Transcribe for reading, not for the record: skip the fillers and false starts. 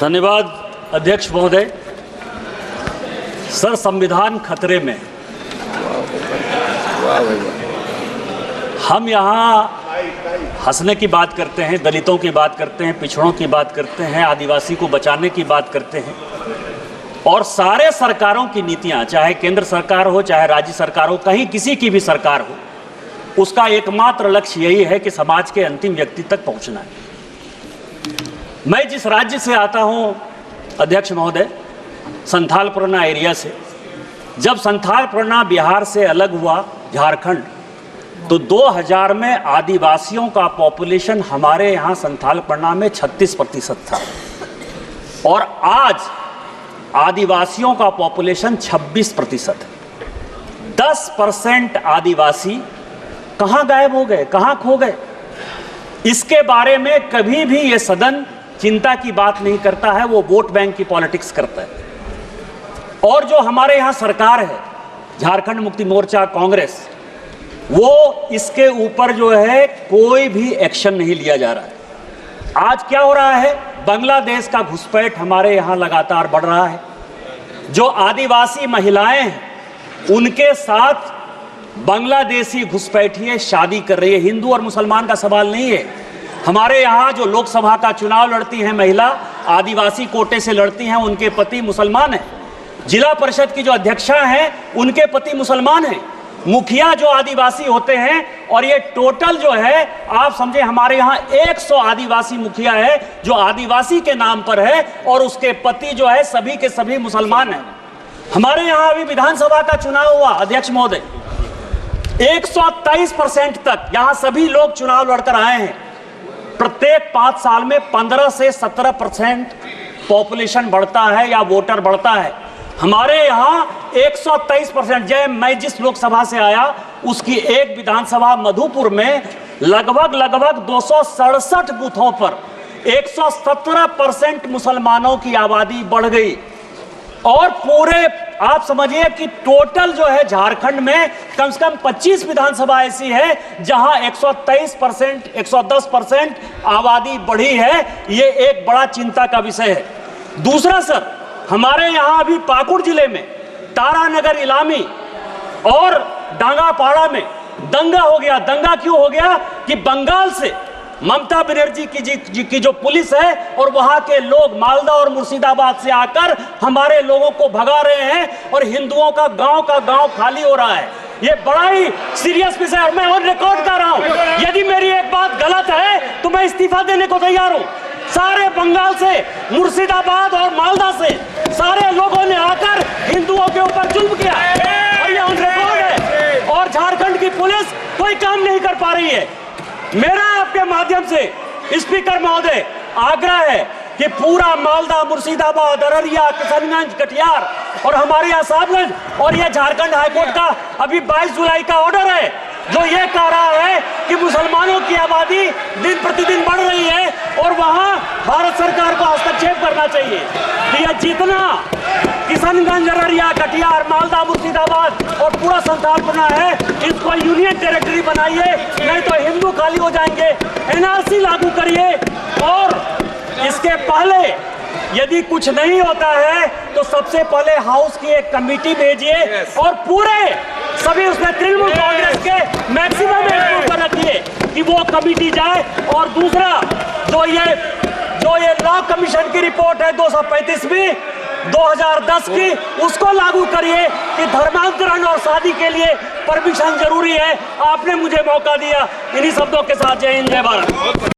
धन्यवाद अध्यक्ष महोदय। सर, संविधान खतरे में। हम यहाँ हंसने की बात करते हैं, दलितों की बात करते हैं, पिछड़ों की बात करते हैं, आदिवासी को बचाने की बात करते हैं, और सारे सरकारों की नीतियाँ, चाहे केंद्र सरकार हो चाहे राज्य सरकार हो, कहीं किसी की भी सरकार हो, उसका एकमात्र लक्ष्य यही है कि समाज के अंतिम व्यक्ति तक पहुँचना है। मैं जिस राज्य से आता हूँ अध्यक्ष महोदय, संथाल परगना एरिया से, जब संथाल परगना बिहार से अलग हुआ झारखंड, तो 2000 में आदिवासियों का पॉपुलेशन हमारे यहाँ संथाल परगना में 36% था, और आज आदिवासियों का पॉपुलेशन 26% है। 10% आदिवासी कहाँ गायब हो गए, कहाँ खो गए? इसके बारे में कभी भी ये सदन चिंता की बात नहीं करता है, वो वोट बैंक की पॉलिटिक्स करता है। और जो हमारे यहाँ सरकार है, झारखंड मुक्ति मोर्चा, कांग्रेस, वो इसके ऊपर जो है कोई भी एक्शन नहीं लिया जा रहा है। आज क्या हो रहा है? बांग्लादेश का घुसपैठ हमारे यहाँ लगातार बढ़ रहा है। जो आदिवासी महिलाएं हैं, उनके साथ बांग्लादेशी घुसपैठिए शादी कर रही है। हिंदू और मुसलमान का सवाल नहीं है। हमारे यहाँ जो लोकसभा का चुनाव लड़ती हैं महिला, आदिवासी कोटे से लड़ती हैं, उनके पति मुसलमान हैं। जिला परिषद की जो अध्यक्षा हैं, उनके पति मुसलमान हैं। मुखिया जो आदिवासी होते हैं, और ये टोटल जो है आप समझे, हमारे यहाँ 100 आदिवासी मुखिया है जो आदिवासी के नाम पर है, और उसके पति जो है सभी के सभी मुसलमान हैं। हमारे यहाँ अभी विधानसभा का चुनाव हुआ अध्यक्ष महोदय, 123% तक यहाँ सभी लोग चुनाव लड़कर आए हैं। प्रत्येक 5 साल में 15 से 17% पॉपुलेशन बढ़ता है या वोटर बढ़ता है। हमारे यहाँ 123%। मैं जिस लोकसभा से आया, उसकी एक विधानसभा मधुपुर में लगभग 267 बूथों पर 117% मुसलमानों की आबादी बढ़ गई। और पूरे आप समझिए कि टोटल जो है झारखंड में कम से कम 25 विधानसभा ऐसी है जहां 123%, 110% आबादी बढ़ी है। ये एक बड़ा चिंता का विषय है। दूसरा सर, हमारे यहाँ अभी पाकुड़ जिले में तारानगर इलामी और डांगापाड़ा में दंगा हो गया। दंगा क्यों हो गया? कि बंगाल से ममता बनर्जी की जो पुलिस है और वहां के लोग मालदा और मुर्शिदाबाद से आकर हमारे लोगों को भगा रहे हैं, और हिंदुओं का गांव खाली हो रहा है। ये बड़ा ही सीरियस विषय है। मैं ऑन रिकॉर्ड कर रहा हूं, यदि मेरी एक बात गलत है तो मैं इस्तीफा देने को तैयार हूं। सारे बंगाल से, मुर्शिदाबाद और मालदा से सारे लोगों ने आकर हिंदुओं के ऊपर जुल्म किया, और ये ऑन रिकॉर्ड है। और झारखंड की पुलिस कोई काम नहीं कर पा रही है। मेरा आपके माध्यम से स्पीकर महोदय आग्रह है कि पूरा मालदा, मुर्शिदाबाद, अररिया, किशनगंज, कटिहार और हमारे यहाँ साहबगंज, और ये झारखंड हाईकोर्ट का अभी 22 जुलाई का ऑर्डर है जो ये कह रहा है कि मुसलमानों की आबादी दिन प्रतिदिन बढ़ रही है और वहाँ भारत सरकार को हस्तक्षेप करना चाहिए। कि यह जितना किशनगंज, अररिया, कटिहार, मालदा, मुर्शिदाबाद और पूरा संथाल परगना है, इसको यूनियन टेरिटरी बनाइए, नहीं तो हिंदू खाली हो जाएंगे। एनआरसी लागू करिए, और इसके पहले यदि कुछ नहीं होता है तो सबसे पहले हाउस की एक कमेटी भेजिए, और पूरे सभी उसमें तृणमूल कांग्रेस के मैक्सिमम एम्प्लॉय पर रखिए कि वो कमेटी जाए। और दूसरा, जो ये लॉ कमीशन की रिपोर्ट है 235वीं 2010 की, उसको लागू करिए कि धर्मांतरण और शादी के लिए परमिशन जरूरी है। आपने मुझे मौका दिया। इन्हीं शब्दों के साथ जय हिंद, जय भारत।